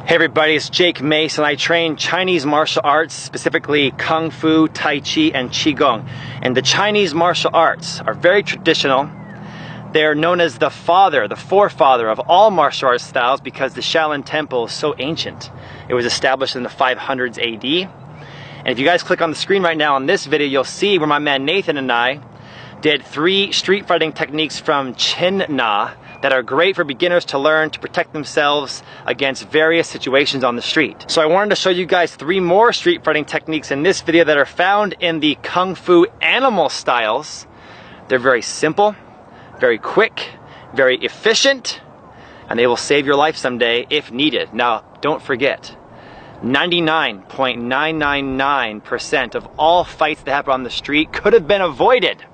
Hey everybody, it's Jake Mace and I train Chinese martial arts, specifically Kung Fu, Tai Chi, and Qigong. And the Chinese martial arts are very traditional. They're known as the forefather of all martial arts styles because the Shaolin Temple is so ancient. It was established in the 500s AD. And if you guys click on the screen right now on this video, you'll see where my man Nathan and I did 3 street fighting techniques from Chin Na that are great for beginners to learn to protect themselves against various situations on the street. So I wanted to show you guys 3 more street fighting techniques in this video that are found in the Kung Fu animal styles. They're very simple, very quick, very efficient, and they will save your life someday if needed. Now, don't forget, 99.999% of all fights that happen on the street could have been avoided.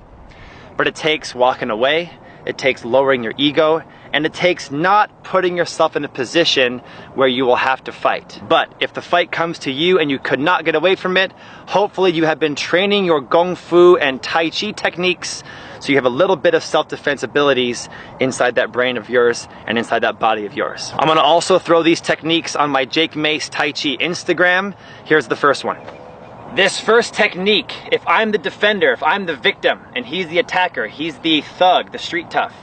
But it takes walking away, it takes lowering your ego, and it takes not putting yourself in a position where you will have to fight. But if the fight comes to you and you could not get away from it, hopefully you have been training your Kung Fu and Tai Chi techniques so you have a little bit of self-defense abilities inside that brain of yours and inside that body of yours. I'm gonna also throw these techniques on my Jake Mace Tai Chi Instagram. Here's the first one. This first technique, if I'm the defender, if I'm the victim, and he's the attacker, he's the thug, the street tough,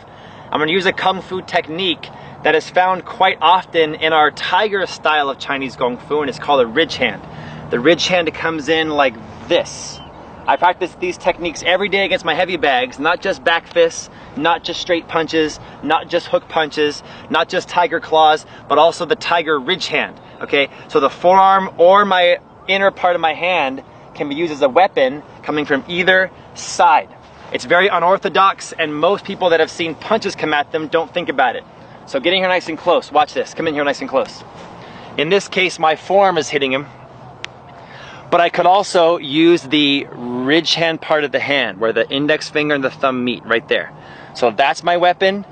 I'm gonna use a Kung Fu technique that is found quite often in our tiger style of Chinese Kung Fu, and it's called a ridge hand. The ridge hand comes in like this. I practice these techniques every day against my heavy bags, not just back fists, not just straight punches, not just hook punches, not just tiger claws, but also the tiger ridge hand, okay? So the forearm or my inner part of my hand can be used as a weapon coming from either side. It's very unorthodox, and most people that have seen punches come at them don't think about it. So getting here nice and close, watch this, come in here nice and close. In this case, my forearm is hitting him, but I could also use the ridge hand part of the hand where the index finger and the thumb meet right there. So that's my weapon,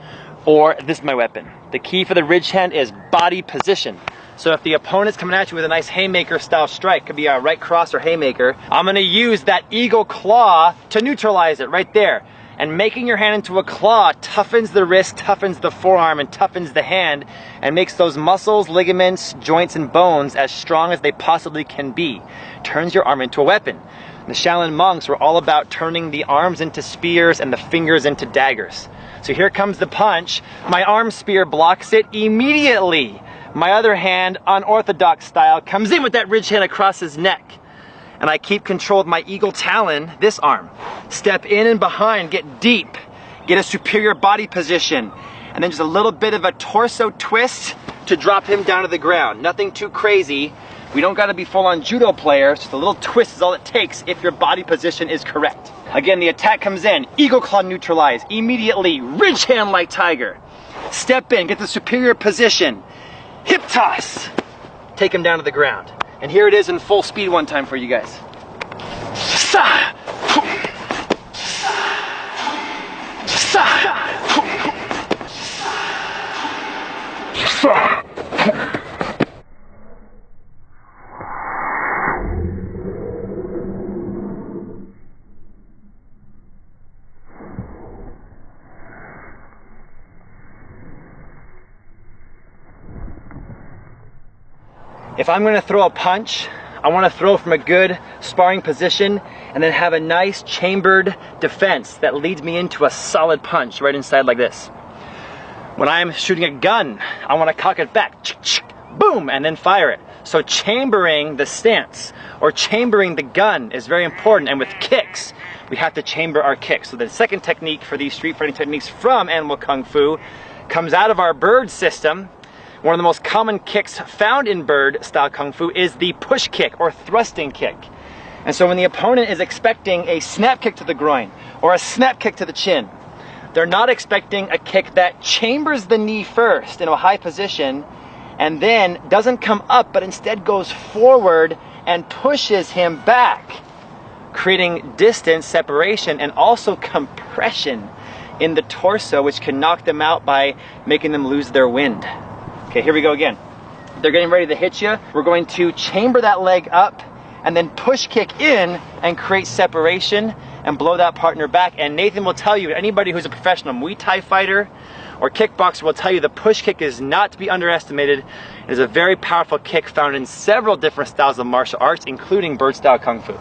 or this is my weapon. The key for the ridge hand is body position. So if the opponent's coming at you with a nice haymaker style strike, could be a right cross or haymaker, I'm gonna use that eagle claw to neutralize it right there. And making your hand into a claw toughens the wrist, toughens the forearm, and toughens the hand, and makes those muscles, ligaments, joints, and bones as strong as they possibly can be. Turns your arm into a weapon. The Shaolin monks were all about turning the arms into spears and the fingers into daggers. So here comes the punch. My arm spear blocks it immediately. My other hand, unorthodox style, comes in with that ridge hand across his neck. And I keep control of my eagle talon, this arm. Step in and behind, get deep, get a superior body position, and then just a little bit of a torso twist to drop him down to the ground. Nothing too crazy. We don't gotta be full-on judo players, just a little twist is all it takes if your body position is correct. Again, the attack comes in, eagle claw neutralize, immediately, ridge hand like tiger. Step in, get the superior position. Hip toss, take him down to the ground. And here it is in full speed one time for you guys. If I'm gonna throw a punch, I wanna throw from a good sparring position and then have a nice chambered defense that leads me into a solid punch right inside like this. When I'm shooting a gun, I wanna cock it back, boom, and then fire it. So chambering the stance or chambering the gun is very important, and with kicks, we have to chamber our kicks. So the second technique for these street fighting techniques from Animal Kung Fu comes out of our bird system. One of the most common kicks found in bird style Kung Fu is the push kick or thrusting kick. And so when the opponent is expecting a snap kick to the groin or a snap kick to the chin, they're not expecting a kick that chambers the knee first in a high position and then doesn't come up but instead goes forward and pushes him back, creating distance, separation, and also compression in the torso, which can knock them out by making them lose their wind. Okay, here we go again. They're getting ready to hit you. We're going to chamber that leg up and then push kick in and create separation and blow that partner back. And Nathan will tell you, anybody who's a professional Muay Thai fighter or kickboxer will tell you the push kick is not to be underestimated. It is a very powerful kick found in several different styles of martial arts, including bird style kung fu.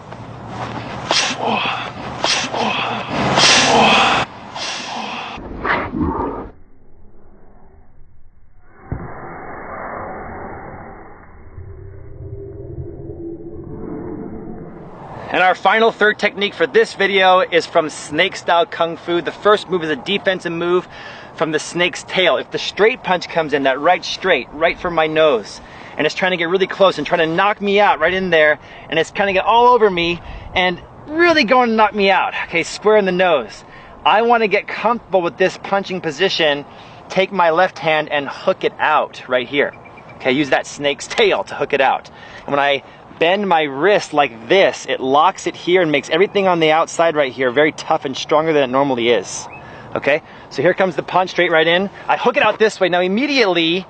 And our final third technique for this video is from snake style kung fu. The first move is a defensive move from the snake's tail. If the straight punch comes in, that right straight, right for my nose, and it's trying to get really close and trying to knock me out right in there, and it's kind of get all over me and really going to knock me out, okay, square in the nose. I want to get comfortable with this punching position, take my left hand and hook it out right here. Okay, use that snake's tail to hook it out. And when I bend my wrist like this, it locks it here and makes everything on the outside right here very tough and stronger than it normally is. Okay, so here comes the punch straight right in. I hook it out this way. Now immediately,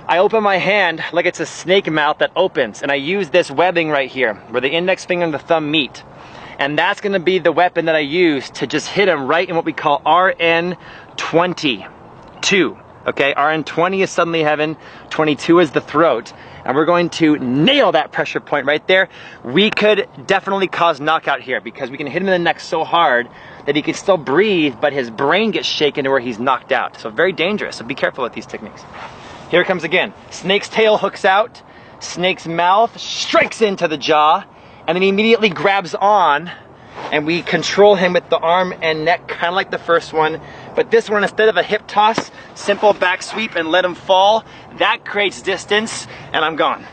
I open my hand like it's a snake mouth that opens, and I use this webbing right here where the index finger and the thumb meet. And that's gonna be the weapon that I use to just hit him right in what we call RN22. Okay, RN20 is suddenly heaven, 22 is the throat. And we're going to nail that pressure point right there. We could definitely cause knockout here because we can hit him in the neck so hard that he can still breathe, but his brain gets shaken to where he's knocked out. So very dangerous, so be careful with these techniques. Here it comes again. Snake's tail hooks out, snake's mouth strikes into the jaw, and then he immediately grabs on, and we control him with the arm and neck, kind of like the first one. But this one, instead of a hip toss, simple back sweep and let him fall. That creates distance, and I'm gone.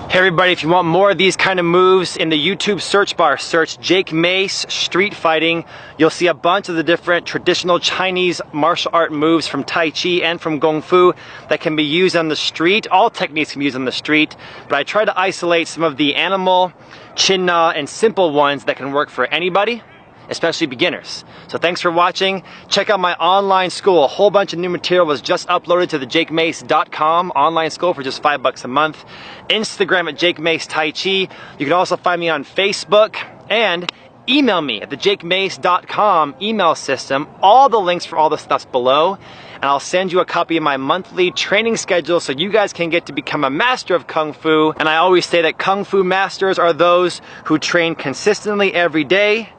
Hey everybody, if you want more of these kind of moves, in the YouTube search bar, search Jake Mace Street Fighting. You'll see a bunch of the different traditional Chinese martial art moves from Tai Chi and from Kung Fu that can be used on the street. All techniques can be used on the street, but I try to isolate some of the animal, chin na, and simple ones that can work for anybody, especially beginners. So thanks for watching. Check out my online school. A whole bunch of new material was just uploaded to the jakemace.com online school for just $5 a month. Instagram at Jake Mace Tai Chi. You can also find me on Facebook, and email me at the jakemace.com email system. All the links for all the stuff's below, and I'll send you a copy of my monthly training schedule so you guys can get to become a master of Kung Fu. And I always say that Kung Fu masters are those who train consistently every day,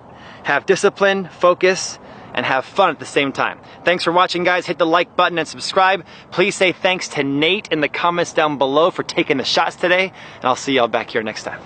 have discipline, focus, and have fun at the same time. Thanks for watching, guys. Hit the like button and subscribe. Please say thanks to Nate in the comments down below for taking the shots today, and I'll see y'all back here next time.